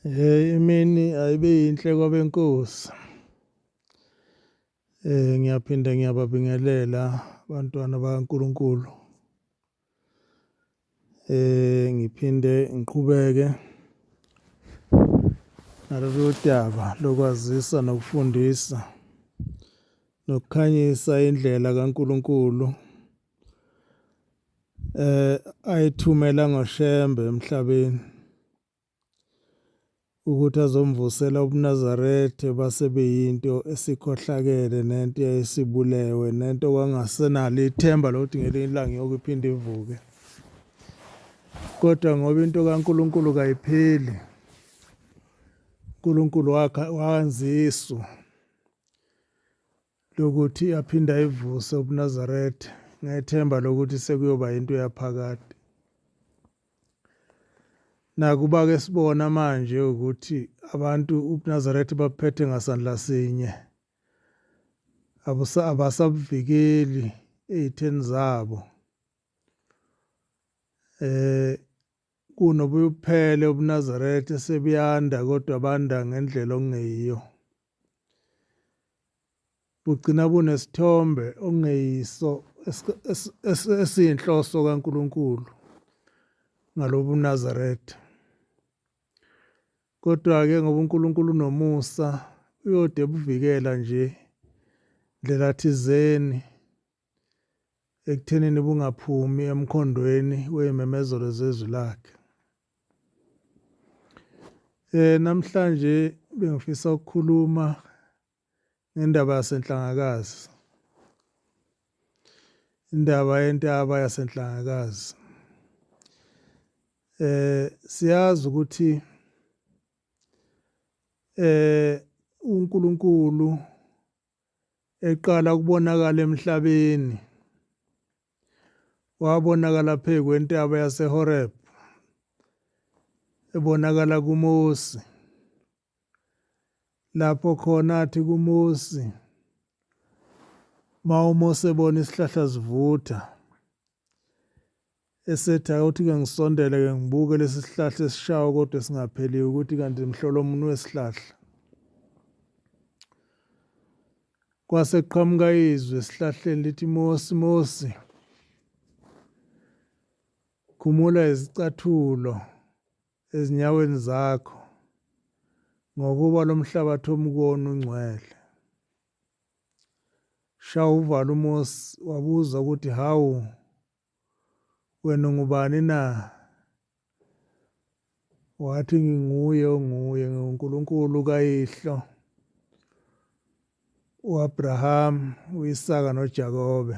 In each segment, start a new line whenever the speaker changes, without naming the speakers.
Imini ayibe yinhle kwabenkosi. Ngiyaphinda ngiyababingelela abantwana bakaNkulunkulu. Ngiphinde ngiqhubeke nalolu daba lokwazisa nokufundisa nokukhanyisa indlela kaNkulunkulu ayithumela ngoshembe emhlabeni ukuthi azomvusela ubuNazaretha base beyinto esikhohlakele nento eyayisibulewe nento kwangasenalo ithemba lokuthi ngelinye ilanga iyokuphinde ivuke. Kodwa ngoba into kaNkulunkulu kayipheli, uNkulunkulu wenza isu lokuthi aphinde ayivuse ubuNazaretha ngethemba lokuthi sekuyoba into yaphakade. Nakuba-ke sibona manje ukuthi abantu ubuNazaretha baphethe ngasandla sinye, abasabuvikeli ey'theni zabo. Kunobuye buphele ubuNazaretha sebuyanda kodwa banda ngendlela okungeyiyo. Bugcina bunesithombe okungeyiso esiyinhloso kaNkulunkulu ngalobu buNazaretha. Kodwa-ke ngoba uNkulunkulu unomusa uyode buvikela nje ndlela thizeni ekuthenini bungaphumi emkhondweni wey'memezelo zezwi lakhe. Namhlanje bengifisa ukukhuluma ngendaba yasenhlangakazi. Indaba yentaba yasenhlangakazi. Siyazi ukuthi uNkulunkulu eqala ukubonakala emhlabeni wabonakala phezu kwentaba yaseHoreb, ebonakala kuMose, lapho khona athi kuMose uMose ebona isihlahla sivutha esethi awuthi-ke ngisondele-ke ngibuke lesi sihlahla esishayo kodwa singapheliwe ukuthi kanti mhlolomuni wesihlahla. Kwase kuqhamuka izwi esihlahleni lithi, Mose, Mose, khumula izicathulo ezinyaweni zakho ngokuba lo mhlabathi omukona ungcwele. Shaya uvalo uMose wabuza ukuthi hawu, wena ungubani na? Wathi nginguye onguye, nguNkulunkulu kayihlo u-Abraham, u-Isaka noJakobe.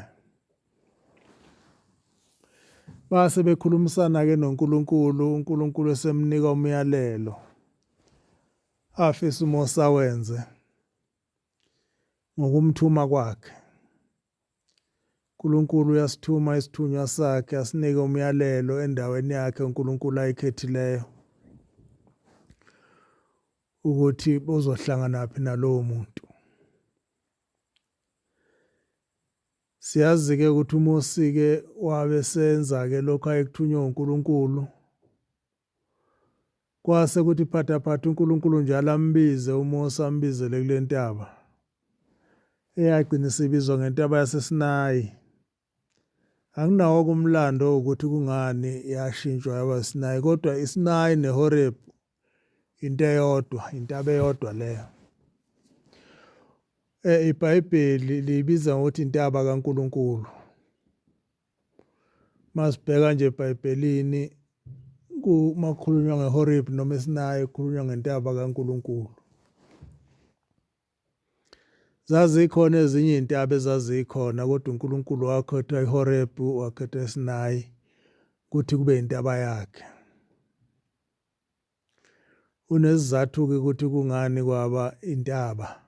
Base bekhulumisana-ke noNkulunkulu, uNkulunkulu esemnika umyalelo afisa uMose awenze ngokumthuma kwakhe. uNkulunkulu uyasithuma isithunywa sakhe asinike umyalelo endaweni yakhe uNkulunkulu ayikhethileyo ukuthi bozohlangana phi nalowo muntu. Siyazi-ke ukuthi uMose-ke wabe senza-ke lokho ayekuthunywe uNkulunkulu. Kwase kuthi phathaphatha uNkulunkulu njalo ambize uMose, ambizele kule ntaba eyagcina isibizwa ngentaba yaseSinayi. Akunawo kumlando ukuthi kungani yashintshwa yaba iSinayi, kodwa iSinayi neHoreb into eyodwa, intaba eyodwa leyo. iBhayibheli liyibiza ngokuthi intaba kaNkulunkulu. Masibheka nje eBhayibhelini kukhulunywa ngeHoreb noma iSinayi kukhulunywa ngentaba kaNkulunkulu. Zazikhona ezinye iy'ntaba ezazikhona kodwa uNkulunkulu wakhetha iHoreb, wakhetha iSinayi ukuthi kube intaba yakhe. Unesizathu-ke ukuthi kungani kwaba intaba,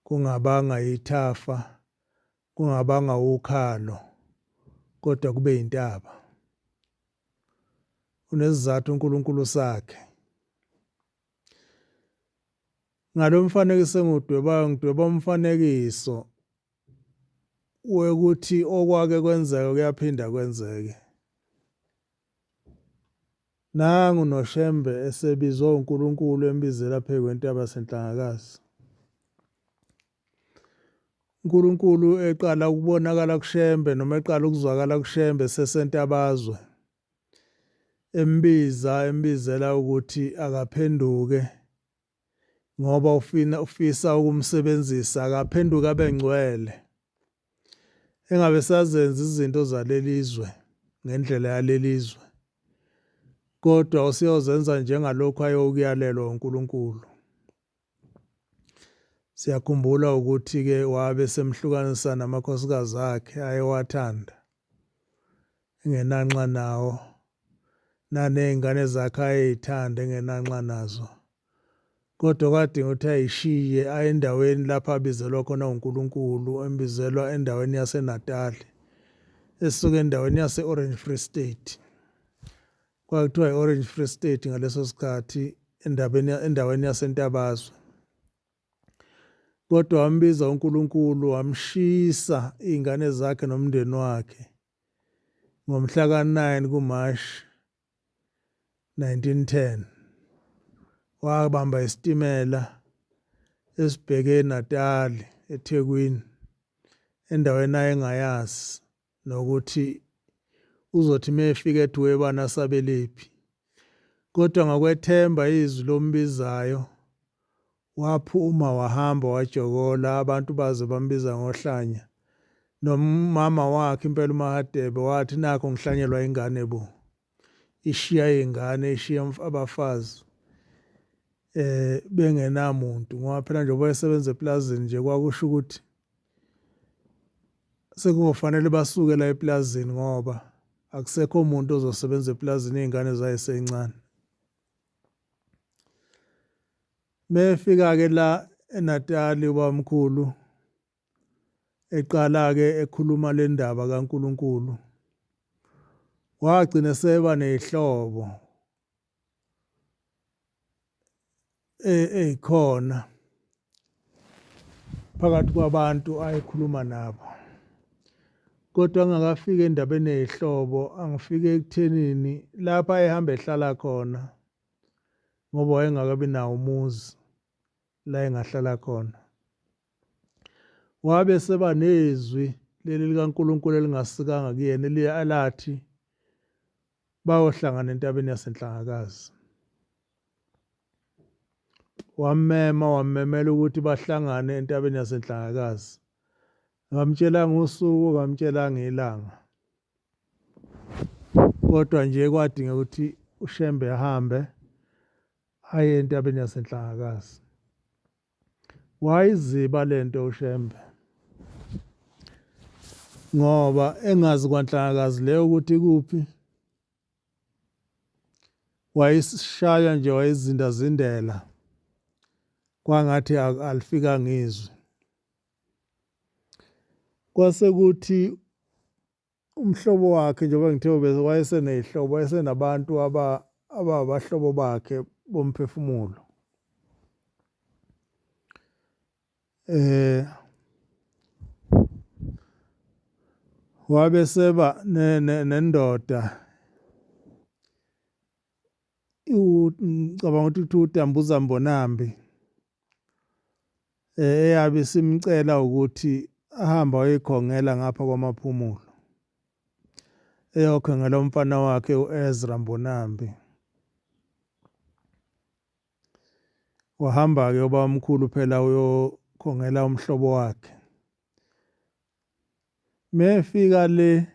kungabanga ithafa, kungabanga ukhalo, kodwa kube intaba. Unesizathu uNkulunkulu sakhe. Ngalo mfanekiso engudwebayo ngidweba umfanekiso wekuthi okwake kwenzeka kuyaphinda kwenzeke. Nangu noShembe esebizwa uNkulunkulu embizela phezu kwentaba yaseNhlangakazi. uNkulunkulu eqala ukubonakala kuShembe noma eqala ukuzwakala kuShembe sesentabazwe. Embizela ukuthi akaphenduke ngoba ufisa ukumsebenzisa, akaphenduke abe ngcwele. Engabe sazenza izinto zalelizwe ngendlela yalelizwe, kodwa usiyozenza njengalokhu ayokuyalelwa uNkulunkulu. Siyakhumbula ukuthi-ke wabe semhlukanisa namakhosikazi akhe ayewathanda, engenanxa nawo, naney'ngane zakhe ayey'thanda engenanxa nazo. Kodwa kwadinga ukuthi ayishiye aye endaweni lapho abizelwa khona uNkulunkulu, embizelwa endaweni yaseNatali, esuka endaweni yase-Orange Free State. Kwakuthiwa i-Orange Free State ngaleso sikhathi endaweni yaseNtabazwe. Kodwa wambiza uNkulunkulu, wamshisa iy'ngane zakhe nomndeni wakhe ngomhla ka-9 kuMashi 1910. Wabamba isitimela esibheke eNatali, eThekwini, endaweni ayengayazi nokuthi uzothi mefika eDwebana asabelephi. Kodwa ngakwethemba izwi lombizayo waphuma wahamba wajokola, abantu baze bambiza ngohlanya. Nomama wakhe impela uMahadebe wathi nakho ngihlanyelwa ingane bo. Ishiya iy'ngane, ishiya abafazi bengenamuntu, ngoba phela nje wayesebenza eplazini nje kwakusho ukuthi sekufanele basuke la eplazini ngoba akusekho umuntu ozosebenza eplazini iy'ngane zayisencane. Mefika-ke la eNatali ubamkhulu eqala-ke ekhuluma le ndaba kaNkulunkulu, wagcina seba ney'hlobo ey'khona phakathi kwabantu ayekhuluma nabo. Kodwa angakafika endabeni ey'hlobo, angifike ekuthenini lapha ayehamba ehlala khona, ngoba wayengakabi nawo umuzi la engahlala khona, wabe seba nezwi leli likaNkulunkulu elingasikanga kuyena alathi bayohlangana entabeni yaseNhlangakazi. Wamemela ukuthi bahlangane entabeni yaseNhlangakazi. Ngamtshelanga usuku, ngamtshelanga ilanga. Kodwa nje kwadinga ukuthi uShembe ahambe aye entabeni yaseNhlangakazi. Wayiziba lento uShembe, ngoba engazi kwaNhlangakazi leyo ukuthi kuphi. Wayishaya nje, wayizindazindela, kwangathi alifikanga izwi. Kwase kuthi umhlobo wakhe, njengoba ngithe wayeseney'hlobo, wayesenabantu abahlobo bakhe bomphefumulo. Wabe seba nendoda, ngicabanga ukuthi uDambuza Mbonambi, eyabe simcela ukuthi ahambe ayoyikhongela ngapha kwaMaphumulo, eyokhongela umfana wakhe u-Ezra Mbonambi. Wahamba-ke ubamkhulu phela uyokhongela umhlobo wakhe. Mefika le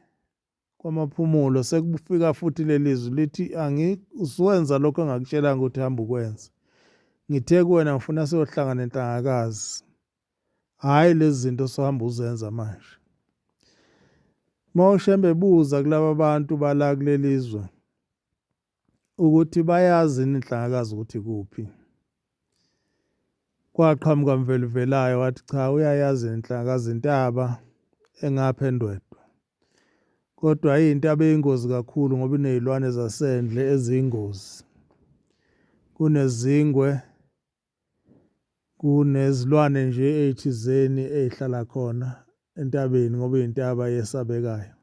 kwaMaphumulo sekufika futhi leli zwi lithi, usuwenza lokho engakutshelanga ukuthi hamba ukwenza. Ngithe kuwena ngifuna siyohlangana eNhlangakazi, hhayi lezi zinto sohamba uzenza manje. MaUShembe buza kulaba bantu bala kulelizwe ukuthi bayazi iNhlangakazi ukuthi kuphi. Kwaqhamuka Mveluvelayo wathi cha, uyayazi iNhlangakazi, intaba engapha eNdwedwe. Kodwa iy'ntaba eyingozi kakhulu ngoba iney'lwane zasendle eziyingozi. Kunezingwe, kunezilwane nje ey'thizeni ey'hlala khona entabeni ngoba iy'ntaba yesabekayo.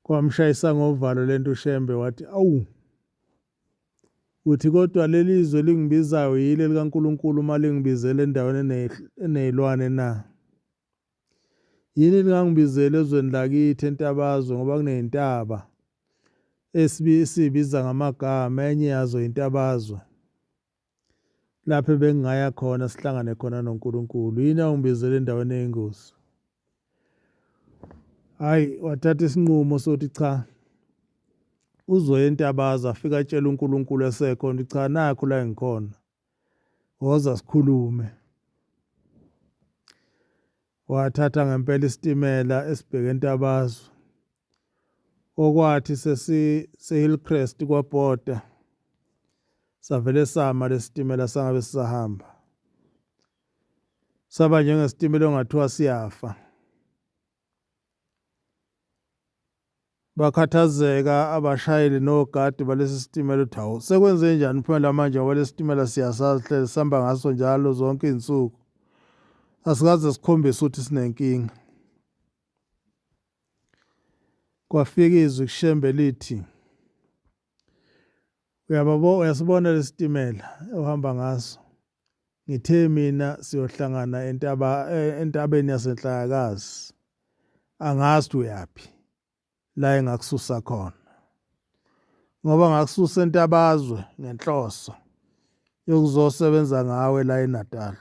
kwamshayisa ngovalo lento uShembe wathi awu, uthi kodwa leli zwe lingibizayo yile likaNkulunkulu uma lingibizele endaweni eney'lwane na? Yini lingangibizela ezweni lakithi entabazwe ngoba kuney'ntaba esibiza ngamagama, enye yazo intabazwe. Lapho ebengingaya khona sihlangane khona noNkulunkulu. Yini awungibizele endaweni eyingozi? Hhayi, wathatha isinqumo sokuthi cha, uzoya entabaza afike atshele uNkulunkulu esekhona ukuthi cha, nakho la engikhona, woza sikhulume. Wathatha ngempela isitimela esibheke entabazwe. Okwathi se-Hillcrest kwaBhoda savele sama lesitimela sangabe sisahamba. Saba njengesitimela ongathiwa siyafa. Bakhathazeka abashayeli nogadi balesi sitimela ukuthi hawu, sekwenze njani phela manje ngoba lesi sitimela siyasazi hlele sihamba ngaso njalo zonke iy'nsuku. Asikaze sikhombise ukuthi sinenkinga. Kwafika izwi kuShembe lithi, uyasibona lesi sitimela ohamba ngaso. Ngithe mina siyohlangana entabeni yaseNhlangazi. Angazi ukuthi uyaphi la engakususa khona. Ngoba ngakususa entabazwe ngenhloso yokuzosebenza ngawe la eNatal.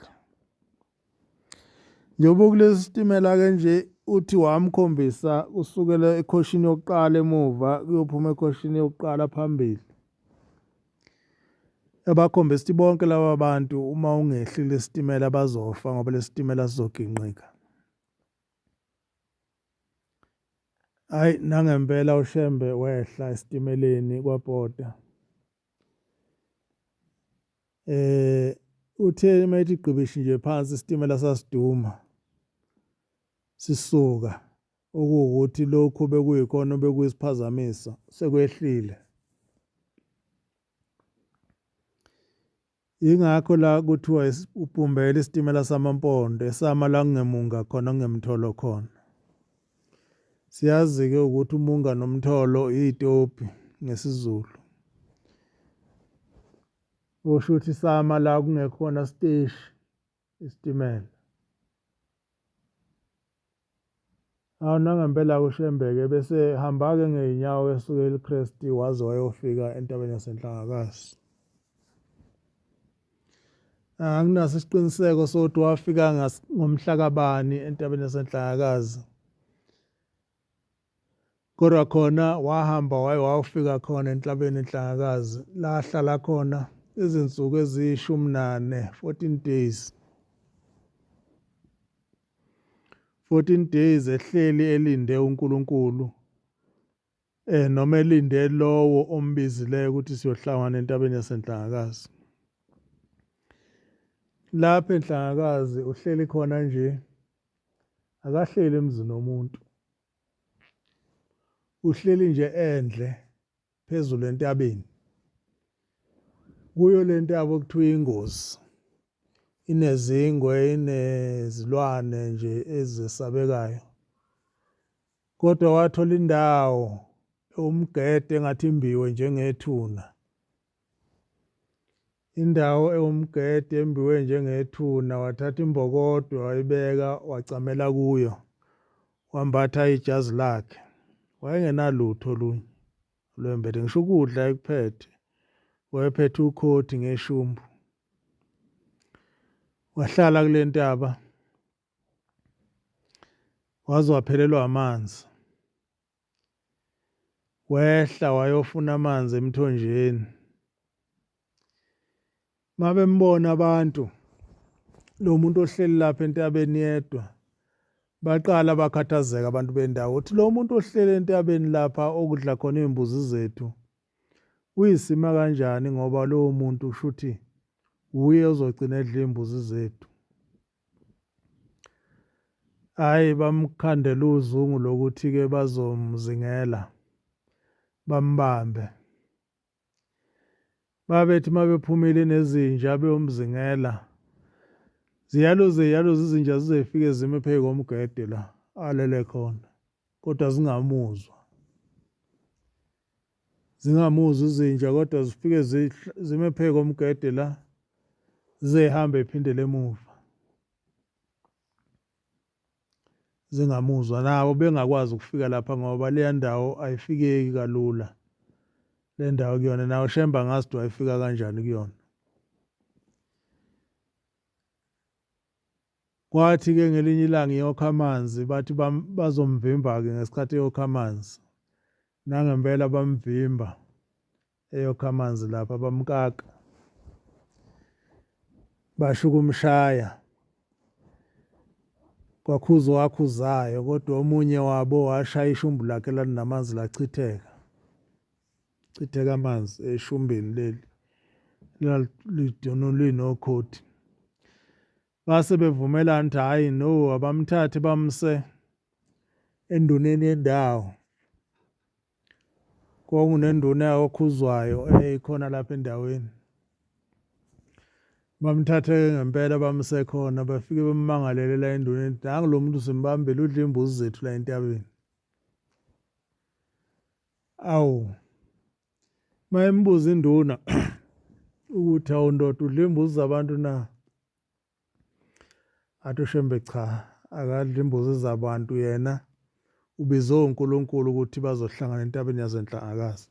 Njengoba kulesi sitimela ke nje uthi wamkhombisa kusukela ekhoshini yokuqala emuva kuyophuma ekhoshini yokuqala phambili. Ebakhombisa ukuthi bonke laba bantu uma ungehli lesitimela bazofa ngoba lesitimela sizoginqika. Hayi, nangempela uShembe wehla esitimeleni kwaBhoda. Uthe mayithi gqibishi nje phansi isitimela sasiduma sisuka, okuwukuthi lokhu bekuyikhona bekuyisiphazamisa sekwehlile. Ingakho la kuthiwa ubumbele isitimela samaMpondo esama la kungemunga khona kungemtholo khona. Siyazi-ke ukuthi umunga nomtholo iy'tobhi ngesiZulu. Kusho ukuthi sama la kungekhona siteshi isitimela. Awu, nangempela uShembe-ke bese hamba-ke ngey'nyawo esuke eHillcrest waze wayofika entabeni yaseNhlangazi. Anginaso isiqiniseko sokuthi wafika ngomhla kabani entabeni yaseNhlangazi. Kodwa khona wahamba wayofika khona entabeni eNhlangazi. La hlala khona izinsuku eziyishumi 14 days. 14 days ehleli elinde uNkulunkulu. Noma elinde lowo ombizileyo ukuthi siyohlangana entabeni yaseNhlangazi. Lapha eNhlangazi uhleli khona nje, akahleli emzini womuntu. Uhleli nje endle phezulu entabeni. Kuyo le ntaba okuthiwa ingozi. Inezingwe, inezilwane nje ezisabekayo. Kodwa wathola indawo ewumgede engathi imbiwe njengethuna. Indawo ewumgede embiwe njengethuna, wathatha imbokodo wayibeka wacamela kuyo. Wambatha ijazi lakhe. Wayengenalutho olunye lwembede, ngisho ukudla ekuphethe. Wayephethe ukhothi ngeshumbu. Wahlala kule ntaba. Waze waphelelwa amanzi. Wehla wayofuna amanzi emthonjeni. Mabembona abantu lo muntu ohleli lapha entabeni yedwa, baqala bakhathazeka abantu bendawo ukuthi lo muntu ohleli entabeni lapha okudla khona izimbuzi zethu uyisima kanjani ngoba lowo muntu ushuthi uye uzogcina edla izimbuzi zethu. Hayi, bamkhandela uzungu lokuthi-ke bazomzingela bambambe. Babethi mabephumile nezinja beyomzingela, ziyaloze izinja zizefike zime phezu komgede la alele khona, kodwa zingamuzwa. zingamuzi izinja kodwa zifike zime phezu komgede la zihambe iphindele emuva zingamuzwa nabo bengakwazi ukufika lapha ngoba leya ndawo ayifikeki kalula le ndawo kuyona nawo Shemba ngazi wayefika kanjani kuyona. Kwathi-ke ngelinye ilanga iyokha amanzi bathi bazomvimba-ke ngesikhathi eyokha amanzi nangempela bamvimba eyokha amanzi lapha bamkaka basho ukumshaya kwakhuzwa wakhuzayo kodwa omunye wabo washaya ishumbu lakhe lalinamanzi lachitheka amanzi eshumbini leli lidonolinokhodi base bevumelana ukuthi hhayi no abamthathe bamse enduneni yendawo kwakunenduna okhuzwayo eyikhona lapha endaweni bamthathe ngempela bamse khona bafike bemmangalele la enduneni nangu lo muntu simbambele udla imbuzi zethu la entabeni. Awu mayembuza induna ukuthi awu ndoda udla imbuzi zabantu na athi uShembe cha akadla imbuzi zabantu yena ubizwe uNkulunkulu ukuthi bazohlangana entabeni yaseNhlangakazi.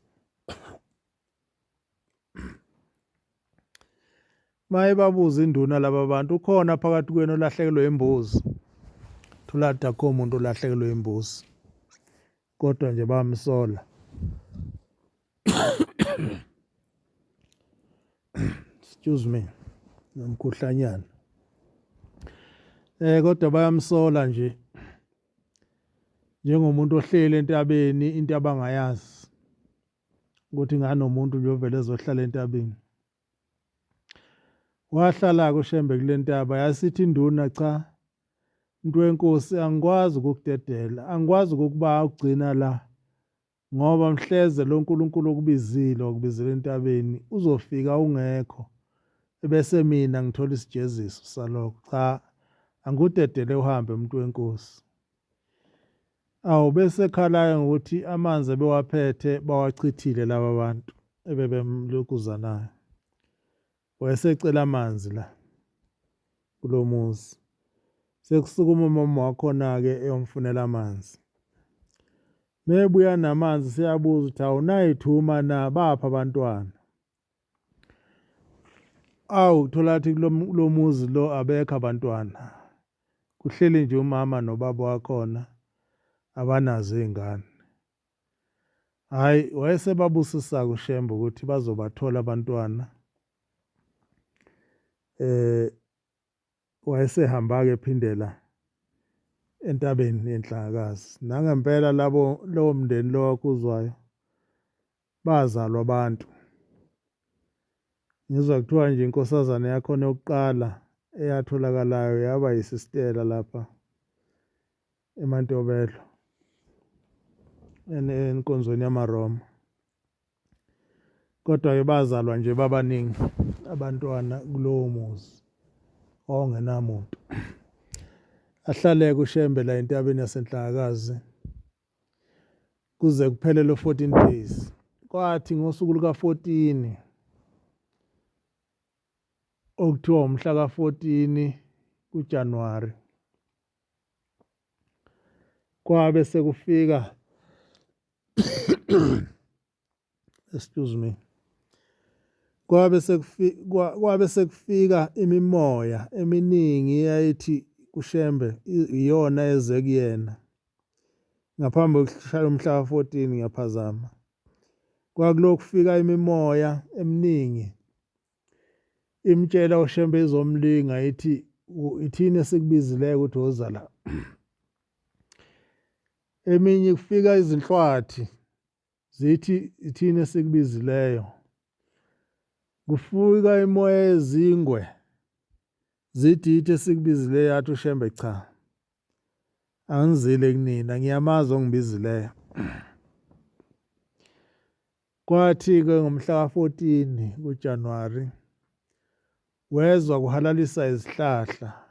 Maye babuza induna laba bantu ukhona phakathi kwenu olahlekelwe imbuzi thola ukuthi akho umuntu olahlekelwe imbuzi kodwa nje bamsola. Excuse me nomkhuhlanyana kodwa bayamsola nje njengomuntu ohleli entabeni into abangayazi ukuthi nganomuntu nje ovele ezohlala entabeni. Wahlala-ke uShembe kule ntaba yasithi induna cha muntu wenkosi angikwazi ukukudedela angikwazi ukukuba ugcina la ngoba mhleze lo nkulunkulu okubizile wakubizela entabeni uzofika ungekho ebese mina ngithola isijeziso salokho cha angikudedele uhambe umuntu wenkosi. Awu bese ekhala ngokuthi amanzi ebewaphethe bawachithile laba bantu ebebemlokuza nayo wayesecela amanzi la kulo muzi sekusukuma umama wakhona-ke eyomfunela amanzi mebuya namanzi siyabuza ukuthi awunayithuma na bapha abantwana. Awu thola ukuthi kulo muzi lo abekho abantwana kuhleli nje umama nobaba wakhona abanazo iy'ngane. Hhayi wayesebabusisa-ke uShembe ukuthi bazobathola abantwana wayesehamba-ke ephindela entabeni yeNhlangakazi nangempela lowo mndeni lo wakuzwayo bazalwa abantu. Ngizwa kuthiwa nje inkosazane yakhona yokuqala eyatholakalayo yaba yisistela lapha eMantobelo enkonzweni yamaRoma kodwa-ke bazalwa nje babaningi abantwana kulowo muzi ongenamuntu. Ahlale-ke uShembe la entabeni yaseNhlangakazi kuze kuphele lo 14 days. Kwathi ngosuku luka-14 okuthiwa umhla ka-14 kuJanuwari kwabe sekufika excuse me kwabe sekufika imimoya eminingi eyayithi kuShembe iyona eze kuyena ngaphambi kokushaya umhla ka-14 ngiyaphazama. Kwakulokhu kufika imimoya eminingi imtshela uShembe izomlinga ithi ithini esikubizileyo ukuthi woza la. Eminye kufika izinhlwathi zithi ithini esikubizileyo. Kufika imoya yezingwe zithi ithi esikubizileyo yathi uShembe cha angizile kunina ngiyamazi ongibizileyo. Kwathi-ke ngomhla ka-14 kuJanuwari wezwa kuhalalisa izihlahla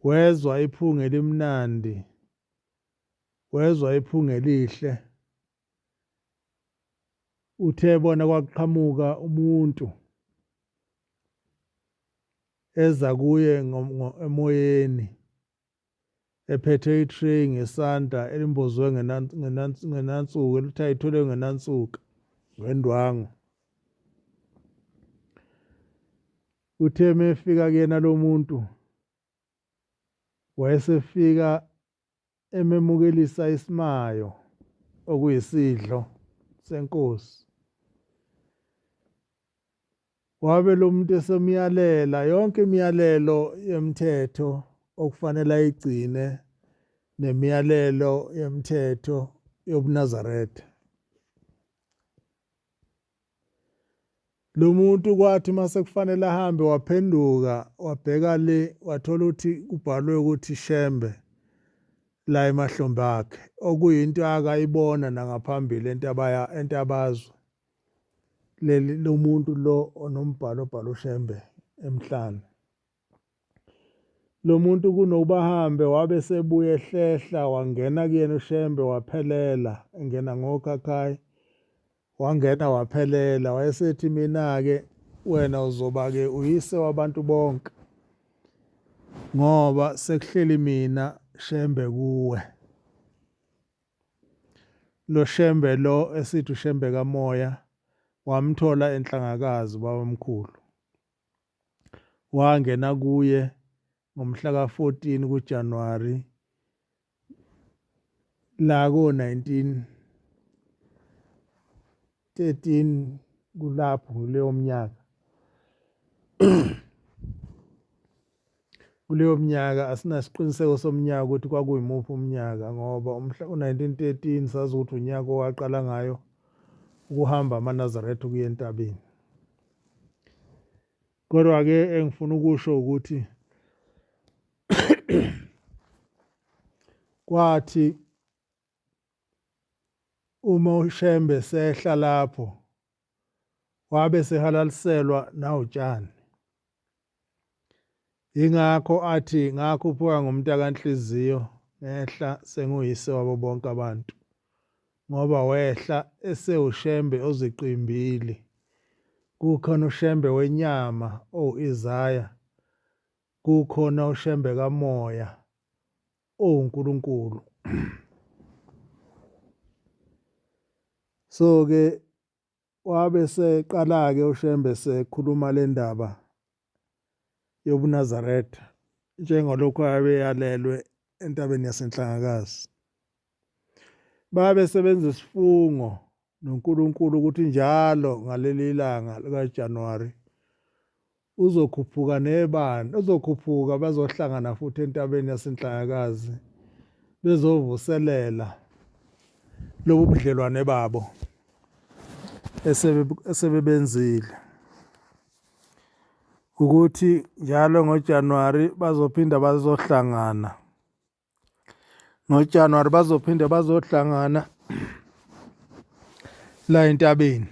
wezwa iphunga elimnandi wezwa iphunga elihle uthe bona kwaqhamuka umuntu eza kuye emoyeni ephethe itray ngesandla elimbozwe ngenansuku elithi ayithole ngenansuku ngendwangu. Uthe mefika kuyena lo muntu wayesefika ememukelisa isimayo okuyisidlo senkosi. Wabe lo muntu esemyalela yonke imiyalelo yemthetho okufanele ayigcine nemiyalelo yemthetho yobuNazaretha. Lo muntu kwathi mase kufanele ahambe waphenduka wabheka le wathola ukuthi kubhalwe ukuthi Shembe la emahlombe akhe okuyinto akayibona nangaphambili entabazwe. Lo muntu lo onombhalo obhala uShembe emhlane. Lo muntu kunokuba ahambe wabe sebuye ehlehla wangena kuyena uShembe waphelela engena ngokhakhayi wangena waphelela wayesethi mina-ke wena uzoba-ke uyise wabantu bonke ngoba sekuhleli mina Shembe kuwe. Lo Shembe lo esithi uShembe kamoya wamthola enhlangakazi babamkhulu. Wangena kuye ngomhla ka-14 kuJanuwari la ko-1913 kulapho kuleyo mnyaka. Kuleyo mnyaka asinasiqiniseko somnyaka ukuthi kwakuyimuphi umnyaka ngoba umhla u-1913 sazi ukuthi unyaka owaqala ngayo ukuhamba amaNazaretha ukuya entabeni. Kodwa-ke engifuna ukusho ukuthi kwathi uma uShembe sehla lapho wabe sehalaliselwa nawutshani. Ingakho athi ngakhuphuka ngumntaka Nhliziyo ngehla senguyise wabo bonke abantu ngoba wehla esewuShembe oziqimbile. Kukhona uShembe wenyama Isaya, kukhona uShembe kamoya uNkulunkulu. So-ke wabe seqala-ke uShembe sekhuluma le ndaba yobuNazaretha njengalokhu abeyalelwe entabeni yasenhlangakazi. Babe sebenza isifungo noNkulunkulu ukuthi njalo ngaleli langa likaJanuwari uzokhuphuka bazohlangana futhi entabeni yasenhlangakazi bezovuselela lobu budlelwane babo esebebenzile ukuthi njalo ngoJanuwari bazophinda bazohlangana. NgoJanuwari bazophinda bazohlangana la entabeni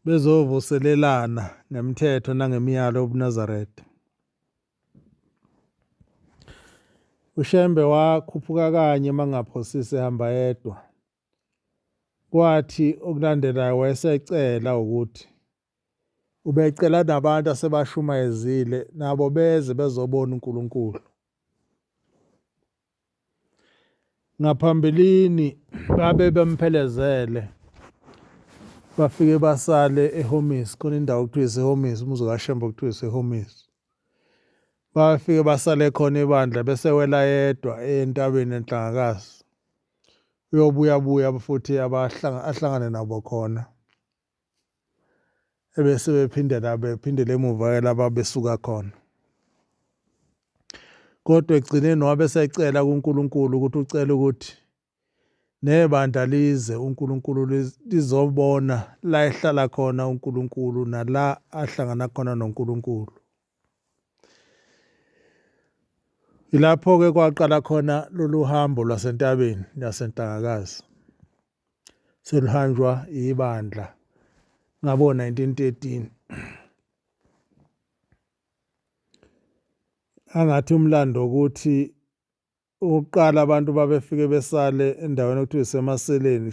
bezovuselelana ngemithetho nangemiyalo yobuNazaretha. uShembe wakhuphuka kanye mangaphosisi ehamba yedwa. Kwathi okulandelayo wayesecela ukuthi ubecela nabantu asebashumayezile nabo beze bezobona uNkulunkulu. Ngaphambilini babe bemphelezele bafike basale eHomisi, khona indawo okuthiwa iseHomisi, umuzi kaShembe okuthiwa iseHomisi. Bafike basale khona ibandla bese wela yedwa entabeni enhlangakazi uyobuya futhi ahlangane nabo khona ebese bephindele emuva laba besuka khona. Kodwa egcineni wabe secela kuNkulunkulu ukuthi ucela ukuthi nebandla lize uNkulunkulu lizobona la ehlala khona uNkulunkulu nala ahlangana khona noNkulunkulu. Ilapho-ke kwaqala khona lolu hambo lwasentabeni yasenhlangakazi seluhanjwa ibandla ngabo 1913. Angathi umlando ukuthi uqala abantu babefike besale endaweni okuthiwa isemaseleni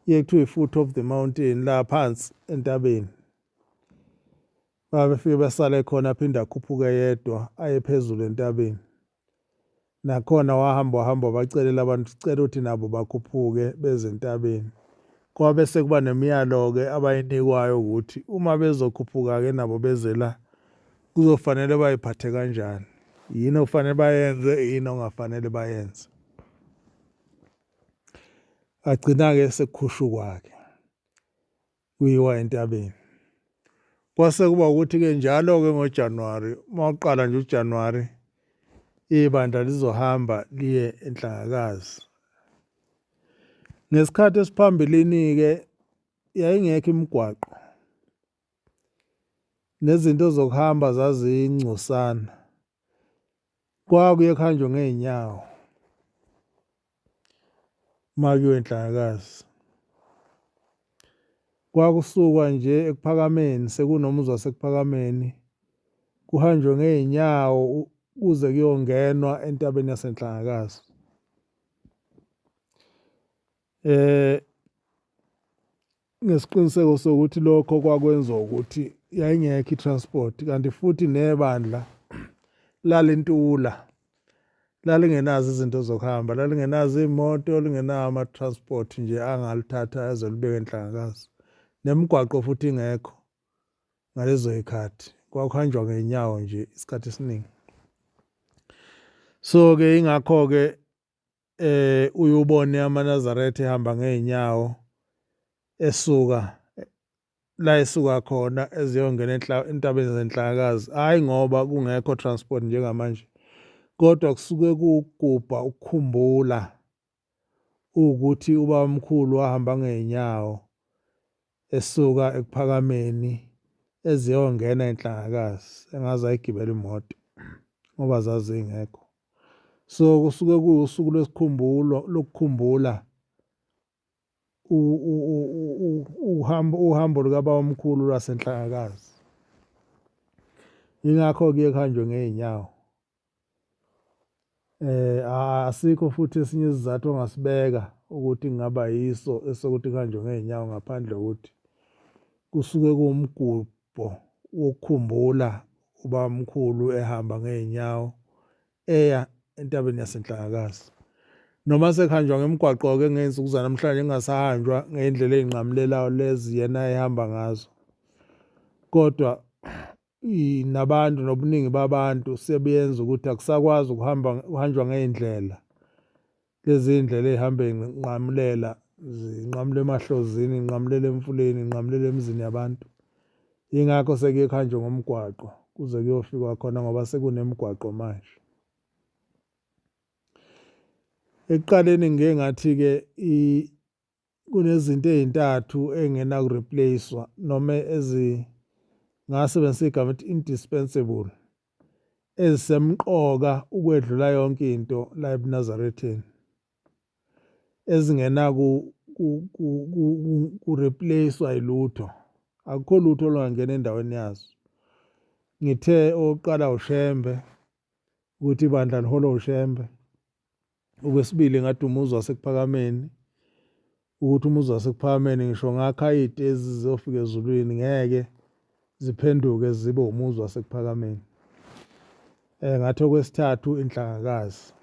kuthiwa i-foot of the mountain la phansi entabeni. Bafike besale khona aphinde akhuphuke yedwa aye phezulu entabeni. Nakhona wahamba bacelela abantu sicela ukuthi nabo bakhuphuke beze entabeni. Kwabe sekuba nemiyalo-ke abayinikwayo ukuthi uma bezokhuphuka-ke nabo beze la kuzofanele bayiphathe kanjani. Yini okufanele bayenze, yini ongafanele bayenze. Agcina-ke sekukhushukwa-ke kuyiwa entabeni. Kwase kuba ukuthi-ke njalo-ke ngoJanuwari, uma uqala nje uJanuwari, ibandla lizohamba liye eNhlangakazi. Ngesikhathi esiphambilini-ke yayingekho imigwaqo. Nezinto zokuhamba zazingcosana. Kwakuye kuhanjwe ngey'nyawo uma kuyiwa eNhlangakazi. Kwakusukwa nje eKuphakameni, sekunomzi waseKuphakameni, kuhanjwe ngey'nyawo kuze kuyongenwa entabeni yaseNhlangakazi. Ngesiqiniseko sokuthi lokho kwakwenziwa ukuthi yayingekho i-transport, kanti futhi nebandla lalintula, lalingenazo izinto zokuhamba, lalingenazo iy'moto, lingenawo ama-transport nje angalithatha aze libeke eNhlangakazi. Nemigwaqo futhi ingekho ngalezo y'khathi, kwakuhanjwa ngey'nyawo nje isikhathi esiningi. So-ke ingakho-ke uyubone amaNazaretha ehamba ngey'nyawo esuka la esuka khona eziyongena entabeni zeNhlangakazi. Hhayi ngoba kungekho transport njengamanje, kodwa kusuke kugubha ukukhumbula ukuthi ubabamkhulu wahamba ngey'nyawo esuka eKuphakameni eziyongena eNhlangakazi, engaze ayigibela imoto ngoba zazingekho. So kusuke kuwusuku lokukhumbula uhambo lukababamkhulu lwaseNhlangakazi. Yingakho kuye kuhanjwe ngey'nyawo. Asikho futhi esinye isizathu ongasibeka ukuthi kungaba yiso esokuthi kuhanjwe ngey'nyawo ngaphandle kokuthi kusuke kuwumgubho wokukhumbula ubabamkhulu ehamba ngey'nyawo eya entabeni yaseNhlangakazi. Noma sekuhanjwa ngemigwaqo-ke ngey'nsuku zanamhlanje kungasahanjwa ngey'ndlela ey'nqamulelayo lezi yena ehamba ngazo. Kodwa nabantu nobuningi babantu sebeyenza ukuthi akusakwazi kuhanjwa ngey'ndlela. Lezi y'ndlela ey'hamba zinqamulela, zinqamula emahlozini, zinqamulela emfuleni, zinqamulela emizini yabantu. Yingakho sekuye kuhanjwe ngomgwaqo kuze kuyofikwa khona ngoba sekunemigwaqo manje. Ekuqaleni ngike ngathi-ke kunezinto ey'ntathu ey'ngenaku-replace-wa noma ngasebenzisa igama elithi indispensable, ezisemqoka ukwedlula yonke into la ebuNazaretheni, ku-replace-wa yilutho. Akukho lutho olungangena endaweni yazo. Ngithe okokuqala uShembe, ukuthi ibandla liholwa uShembe. Okwesibili ngathi umuzi waseKuphakameni, ukuthi umuzi waseKuphakameni ngisho ngakha iy'tezi zizofika ezulwini ngeke ziphenduke zibe umuzi waseKuphakameni. Ngathi okwesithathu iNhlangakazi.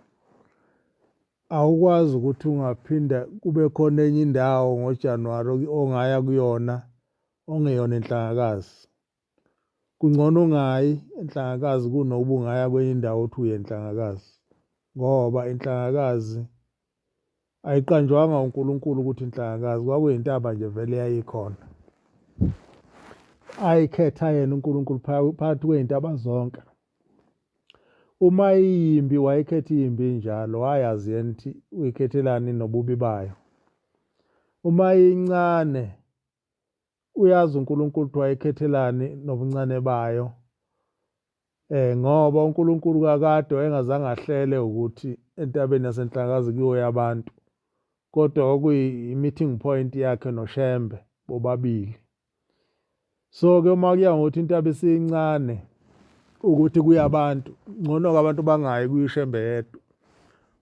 Awukwazi ukuthi ungaphinda kube khona enye indawo ngoJanuwari ongaya kuyona ongeyona iNhlangakazi. Kungcono ungayi eNhlangakazi kunokuba ungaya kwenye indawo uthi uye eNhlangakazi, ngoba iNhlangakazi ayiqanjwanga uNkulunkulu ukuthi iNhlangakazi, kwakuyintaba nje vele yayikhona. Ayikhetha yena uNkulunkulu phakathi kwey'ntaba zonke. Uma iyimbi wayekhetha iyimbi njalo, wayazi yena ukuthi uyikhethelani nobubi bayo. Uma incane uyazi uNkulunkulu ukuthi wayekhethelani nobuncane bayo. Ngoba uNkulunkulu kakade wayengazange ahlele ukuthi entabeni yaseNhlangakazi kuyoya abantu, kodwa kwakuyi-meeting point yakhe noShembe bobabili. So-ke uma kuya ngokuthi intaba isincane ukuthi kuya abantu, ngcono-ke abantu bangayi kuyiShembe yedwa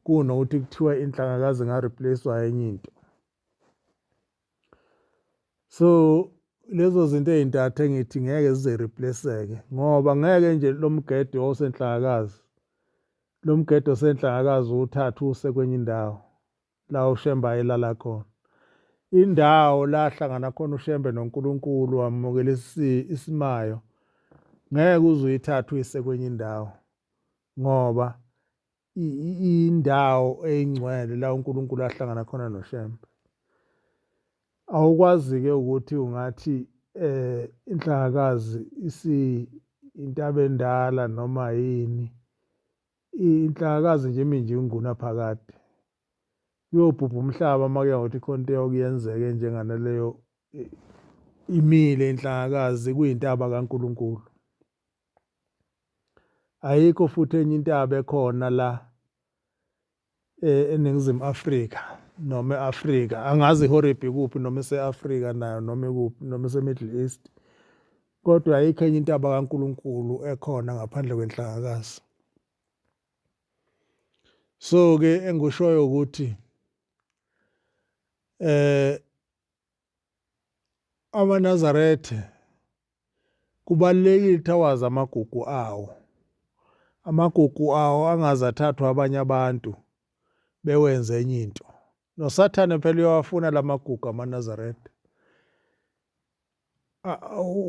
kunokuthi kuthiwa iNhlangakazi nga-replace-wa enye into. So lezo zinto ey'ntathu engithi ngeke zize replace-eke ngoba ngeke nje lo mgede osenhlakazi, lo mgede osenhlakazi uthathe use kwenye indawo la uShembe ayelala khona. Indawo la hlangana khona uShembe noNkulunkulu wamukela isimayo ngeke uze uyithathe uyise kwenye indawo ngoba indawo eyingcwele la uNkulunkulu ahlangana khona noShembe. Awukwazi-ke ukuthi ungathi inhlakazi intaba endala noma yini. Inhlakazi nje iminjingu naphakade. Uyobhubha umhlaba uma kuya ngokuthi khona into eyokuyenzeka enjenganaleyo imile inhlakazi kuyintaba kaNkulunkulu. Ayikho futhi enye intaba ekhona la eNingizimu Afrika noma e-Afrika. Angazi iHoreb ikuphi noma ise-Afrika nayo noma ikuphi noma ise-Middle East. Kodwa ayikho enye intaba kaNkulunkulu ekhona ngaphandle kwenhlakazi. So-ke engikushoyo ukuthi amaNazaretha kubalulekile ukuthi awazi amagugu awo. Amagugu awo angaze athathwa abanye abantu bewenze enye into. NoSathane phela uyawafuna lamagugu amaNazaretha.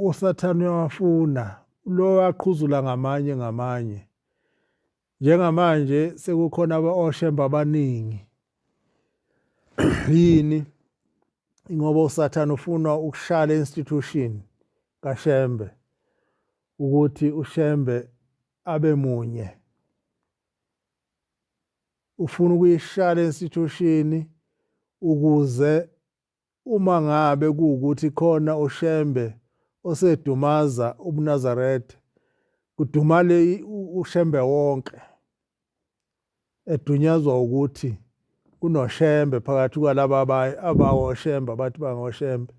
uSathane uyawafuna lo aqhuzula ngamanye. Njengamanje sekukhona oShembe abaningi. Yini? Ngoba uSathane ufuna ukushaya le-institution kaShembe ukuthi uShembe abe munye. Ufuna ukuyishaya le-institution ukuze uma ngabe kuwukuthi khona uShembe osedumaza ubuNazaretha, kudumale uShembe wonke. Edunyazwa ukuthi kunoShembe phakathi kwalaba abawoShembe abathi bangoShembe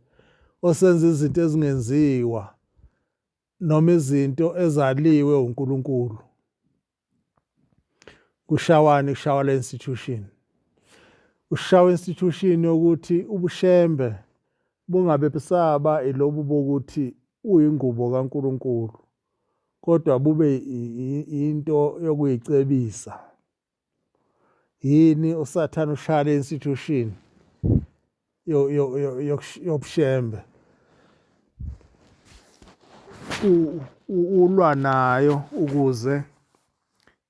osenza izinto ezingenziwa noma izinto ezaliwe uNkulunkulu. Kushawa le-institution. Ushawa institution yokuthi ubuShembe bungabe besaba ilobu bokuthi uyingubo kaNkulunkulu, kodwa bube into yokuyicebisa. Yini uSathane ushaya le-institution yobuShembe. Ulwa nayo ukuze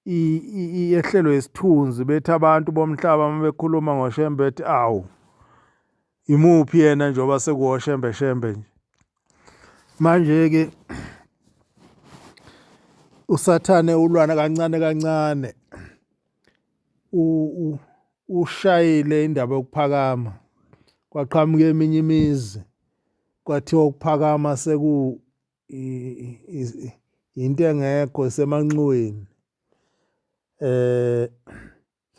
iyehlelwe isithunzi bethi abantu bomhlaba uma bekhuluma ngoShembe bethi awu imuphi yena njengoba sekuwoShembe nje. Manje-ke uSathane ulwana kancane ushayile indaba yokuphakama. Kwaqhamuka eminye imizi kwathiwa ukuphakama into engekho isemanxuweni.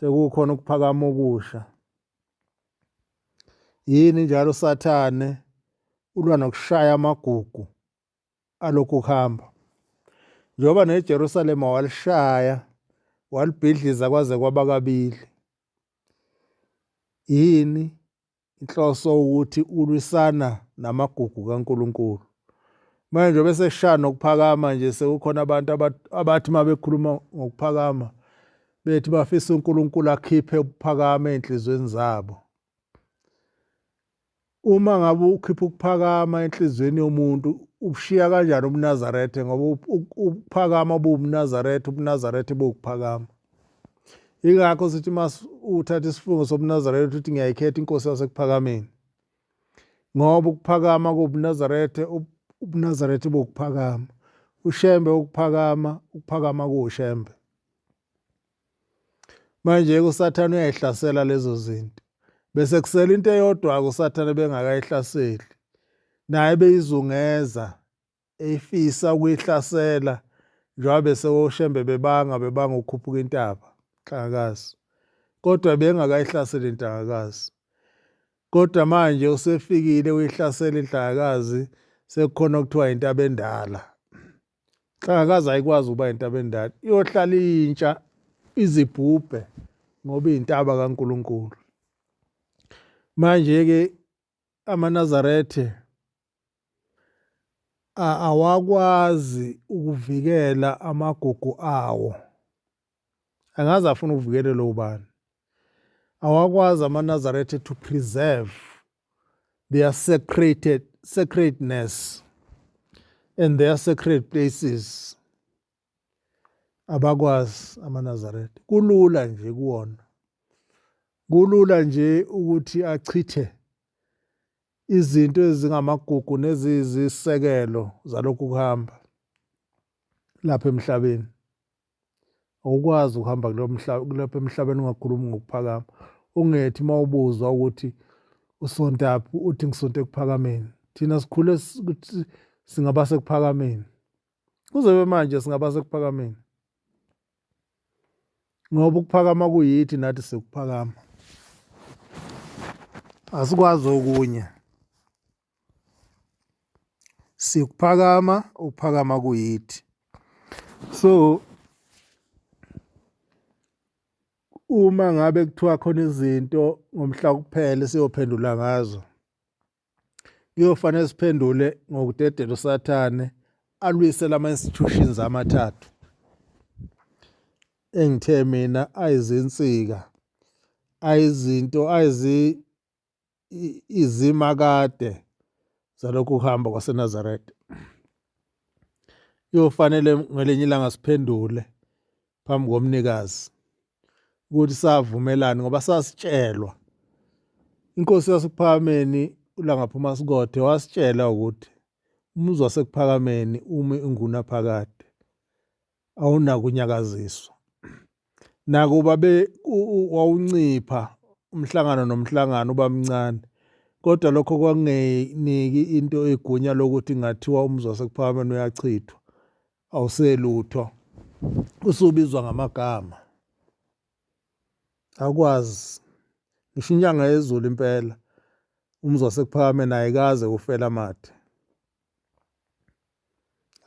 Sekukhona ukuphakama okusha. Yini njalo uSathane ulwa nokushaya amagugu alokhu kuhamba. Njengoba neJerusalema walishaya walibhidliza kwaze kwaba kabili. Yini inhloso ukuthi ulwisana namagugu kaNkulunkulu. Manje bese shaya nokuphakama nje sekukhona abantu abathi uma bekhuluma ngokuphakama bethi bafisa uNkulunkulu akhiphe ukuphakama ey'nhliziyweni zabo. Uma ngabe ukhipha ukuphakama enhliziyweni yomuntu ubushiya kanjani ubuNazaretha ngoba ukuphakama buwubuNazaretha, ubuNazaretha buwukuphakama. Yingakho sithi uma uthatha isifungo sobuNazaretha uthi ngiyayikhetha inkosi yasekuphakameni. Ngoba ukuphakama kuwubuNazaretha, ubuNazaretha buwukuphakama. uShembe ukuphakama kuwuShembe. Manje-ke uSathane uyayihlasela lezo zinto. Bese kusela into eyodwa-ke uSathane bengakayihlaseli. Naye beyizungeza efisa ukuyihlasela njengoba bese oShembe bebanga ukukhuphuka intaba Nhlangakazi. Kodwa bengakayihlaseli iNhlangakazi. Kodwa manje usefikile uyihlasela iNhlangakazi sekukhona okuthiwa intaba endala. Nhlangakazi ayikwazi ukuba intaba endala. Iyohlala intsha izibhubhe ngoba iy'ntaba kaNkulunkulu. Manje-ke amaNazaretha awakwazi ukuvikela amagugu awo. Angaze afuna ukuvikelelwa ubani. Awakwazi amaNazaretha to preserve their sacredness and their sacred places. Abakwazi amaNazaretha. Kulula nje kuwona. Kulula nje ukuthi achithe izinto ezingamagugu nezizisekelo zalokhu kuhamba lapha emhlabeni. Awukwazi ukuhamba lapha emhlabeni ungakhulumi ngokuphakama. Ungethi mawubuzwa ukuthi usontaphi uthi ngisonto ekuphakameni. Thina sikhule ukuthi singaba sekuphakameni. Kuze manje singaba sekuphakameni. Ngoba ukuphakama kuyithi nathi sekuphakama. Asikwazi okunye. Sikuphakama, ukuphakama kuyithi. So uma ngabe kuthiwa khona izinto ngomhla kuphela siyophendula ngazo, kuyofanele siphendule ngokudedela uSathane alwise lama-institutions amathathu engithe mina ayizinsika, ayizinto izimakade zalokhu kuhamba kwaseNazaretha. Kuyofanele ngelinye ilanga siphendule phambi komnikazi ukuthi savumelana ngoba sasitshelwa. Inkosi yaseKuphakameni uLangaphuma Sikode wasitshela ukuthi umuzi waseKuphakameni uma ingunaphakade awunako unyakaziswa. Nakuba wawuncipha umhlangano nomhlangano uba mncane, kodwa lokho kwakungeniki into igunya lokuthi ngathiwa umuzi waseKuphakameni uyachithwa, awuselutho, usubizwa ngamagama. Akwazi ngisho inyanga yezulu impela umuzi waseKuphakameni ayikaze ufela amathe.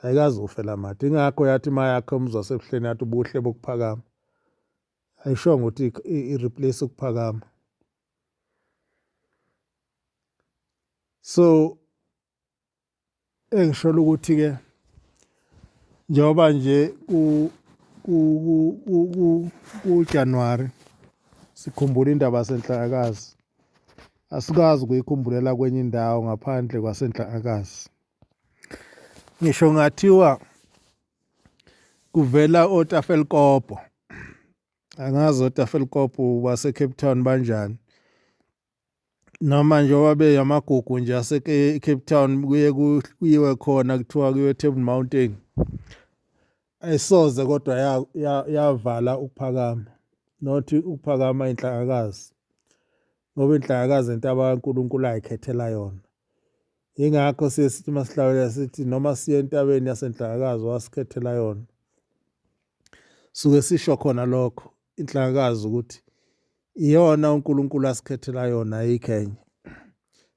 Ayikaze ufela amathe. Ingakho yathi mayakhe umuzi wasebuhleni yathi ubuhle bokuphakama. Ayishongo ukuthi i-replace ukuphakama. So engisholo ukuthi ke njengoba nje uJanuwari sikhumbula indaba yaseNhlanhakazi, asikazi ukuyikhumbulela kwenye indawo ngaphandle kwaseNhlanhakazi. Ngisho ngathiwa kuvela oTafelkopho, angazi oTafelkopho wase-Cape Town banjani, noma njengoba beyamagugu nje ase-Cape Town kuyiwe khona kuthiwa kuyiwe Table Mountain, ayisoze kodwa yavala ukuphakama, nothi ukuphakama inhlangakazi, ngoba inhlangakazi intaba kaNkulunkulu ayikhethela yona. Ingakho sithi masihlawula sithi noma siye entabeni yasenhlangakazi wasikhethela yona. Suke sisho khona lokho inhlangakazi ukuthi iyona uNkulunkulu asikhethela yona ayikhenye.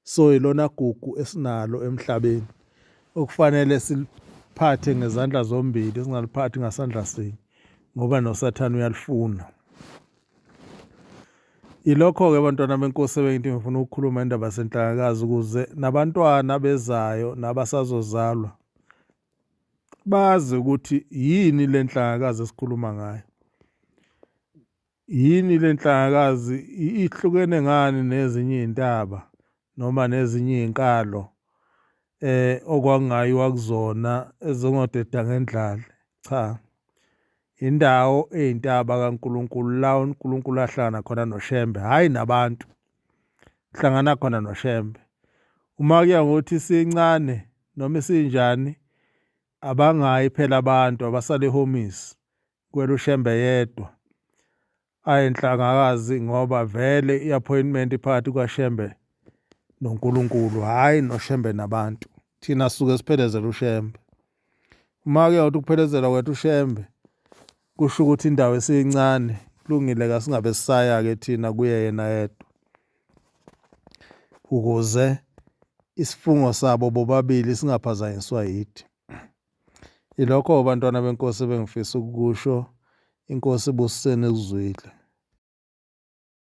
So ilona gugu esinalo emhlabeni okufanele siliphathe ngezandla zombili, singaliphathi ngasandla sinye ngoba noSathane uyalifuna. Ilokho-ke bantwana benkosi bengithi ngifuna ukukhuluma indaba yasenhlangakazi ukuze nabantwana bezayo nabasazozalwa bazi ukuthi yini le nhlangakazi esikhuluma ngayo. Yini le nhlangakazi, ihlukene ngani nezinye izindaba noma nezinye izinkalo okwangayiwa kuzona ezingodeda ngendlala. Cha, indawo eyintaba kaNkulunkulu la uNkulunkulu ahlangana khona noShembe, hayi nabantu, hlangana khona noShembe. Uma kuya ngokuthi sincane noma sinjani abangayi phela abantu abasale ehomisi kwela uShembe yedwa ayenhlangakazi ngoba vele i-appointment phakathi kwaShembe noNkulunkulu, hayi noShembe nabantu. Thina suke siphelezela uShembe. Uma kuya ngokuthi ukuphelezela kwethu uShembe kusho ukuthi indawo esiyincane kulungile kasingabe sisaya-ke thina kuye yena yedwa ukuze isifungo sabo bobabili singaphazanyiswa yithi. Ilokho bantwana benkosi bengifisa ukukusho. Inkosi ibusiseni ekuzwile.